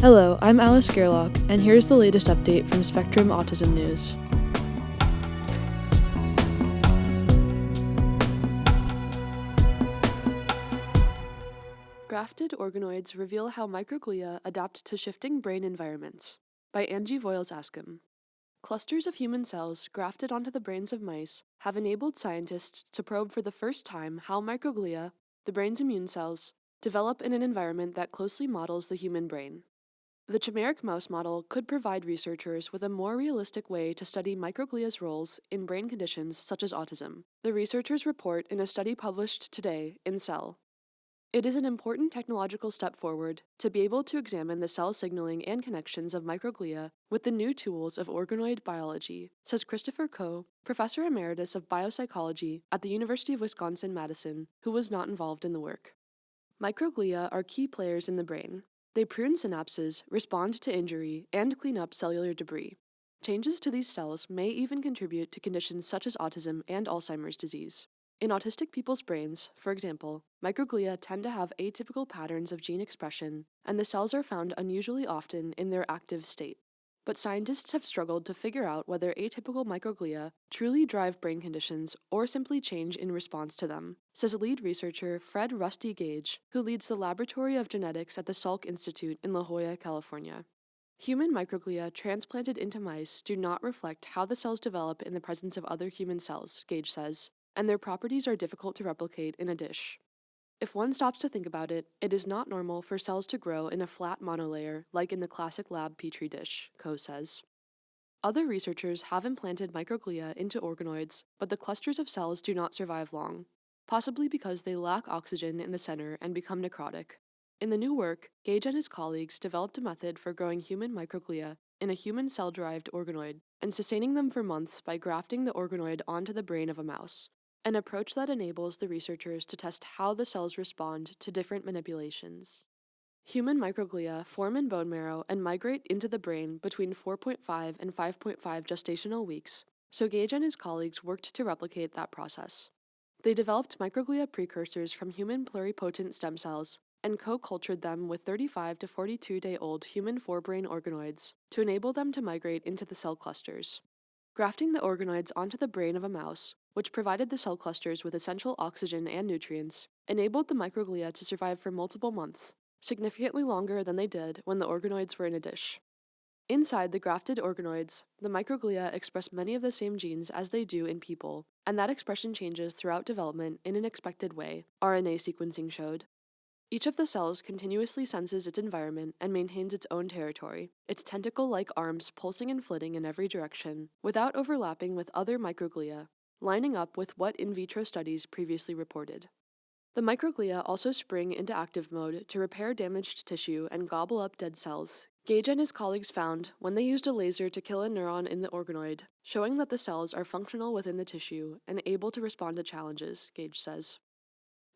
Hello, I'm Alice Gerlach, and here's the latest update from Spectrum Autism News. Grafted organoids reveal how microglia adapt to shifting brain environments, by Angie Voiles-Askham. Clusters of human cells grafted onto the brains of mice have enabled scientists to probe for the first time how microglia, the brain's immune cells, develop in an environment that closely models the human brain. The chimeric mouse model could provide researchers with a more realistic way to study microglia's roles in brain conditions such as autism, the researchers report in a study published today in Cell. It is an important technological step forward to be able to examine the cell signaling and connections of microglia with the new tools of organoid biology, says Christopher Coe, professor emeritus of biopsychology at the University of Wisconsin-Madison, who was not involved in the work. Microglia are key players in the brain. They prune synapses, respond to injury, and clean up cellular debris. Changes to these cells may even contribute to conditions such as autism and Alzheimer's disease. In autistic people's brains, for example, microglia tend to have atypical patterns of gene expression, and the cells are found unusually often in their active state. But scientists have struggled to figure out whether atypical microglia truly drive brain conditions or simply change in response to them, says lead researcher Fred Rusty Gage, who leads the Laboratory of Genetics at the Salk Institute in La Jolla, California. Human microglia transplanted into mice do not reflect how the cells develop in the presence of other human cells, Gage says, and their properties are difficult to replicate in a dish. If one stops to think about it, it is not normal for cells to grow in a flat monolayer like in the classic lab petri dish, Coe says. Other researchers have implanted microglia into organoids, but the clusters of cells do not survive long, possibly because they lack oxygen in the center and become necrotic. In the new work, Gage and his colleagues developed a method for growing human microglia in a human cell-derived organoid and sustaining them for months by grafting the organoid onto the brain of a mouse, an approach that enables the researchers to test how the cells respond to different manipulations. Human microglia form in bone marrow and migrate into the brain between 4.5 and 5.5 gestational weeks, so Gage and his colleagues worked to replicate that process. They developed microglia precursors from human pluripotent stem cells and co-cultured them with 35 to 42-day-old human forebrain organoids to enable them to migrate into the cell clusters. Grafting the organoids onto the brain of a mouse, which provided the cell clusters with essential oxygen and nutrients, enabled the microglia to survive for multiple months, significantly longer than they did when the organoids were in a dish. Inside the grafted organoids, the microglia express many of the same genes as they do in people, and that expression changes throughout development in an expected way, RNA sequencing showed. Each of the cells continuously senses its environment and maintains its own territory, its tentacle-like arms pulsing and flitting in every direction, without overlapping with other microglia, lining up with what in vitro studies previously reported. The microglia also spring into active mode to repair damaged tissue and gobble up dead cells, Gage and his colleagues found when they used a laser to kill a neuron in the organoid, showing that the cells are functional within the tissue and able to respond to challenges, Gage says.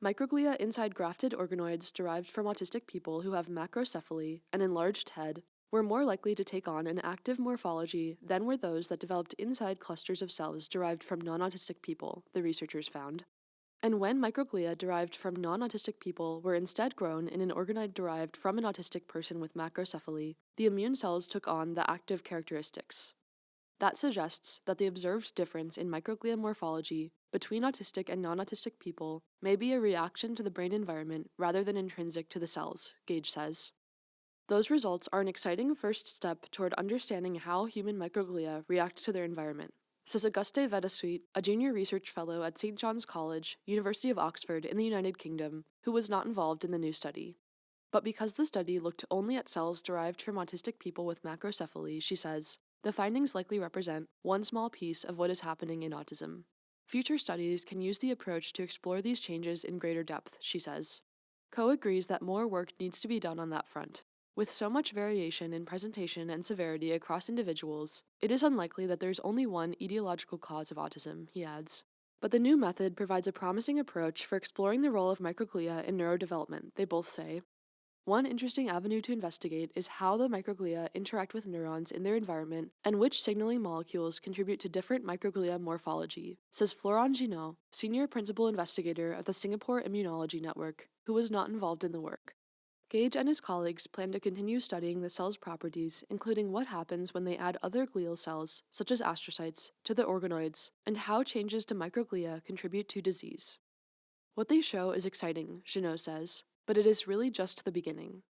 Microglia inside grafted organoids derived from autistic people who have macrocephaly, an enlarged head, were more likely to take on an active morphology than were those that developed inside clusters of cells derived from non-autistic people, the researchers found. And when microglia derived from non-autistic people were instead grown in an organoid derived from an autistic person with macrocephaly, the immune cells took on the active characteristics. That suggests that the observed difference in microglia morphology between autistic and non-autistic people may be a reaction to the brain environment rather than intrinsic to the cells, Gage says. Those results are an exciting first step toward understanding how human microglia react to their environment, says Auguste Vedasuit, a junior research fellow at St. John's College, University of Oxford in the United Kingdom, who was not involved in the new study. But because the study looked only at cells derived from autistic people with macrocephaly, she says, the findings likely represent one small piece of what is happening in autism. Future studies can use the approach to explore these changes in greater depth, she says. Coe agrees that more work needs to be done on that front. With so much variation in presentation and severity across individuals, it is unlikely that there's only one etiological cause of autism, he adds. But the new method provides a promising approach for exploring the role of microglia in neurodevelopment, they both say. One interesting avenue to investigate is how the microglia interact with neurons in their environment and which signaling molecules contribute to different microglia morphology, says Florent Ginot, senior principal investigator of the Singapore Immunology Network, who was not involved in the work. Gage and his colleagues plan to continue studying the cell's properties, including what happens when they add other glial cells, such as astrocytes, to the organoids, and how changes to microglia contribute to disease. What they show is exciting, Jeannot says, but it is really just the beginning.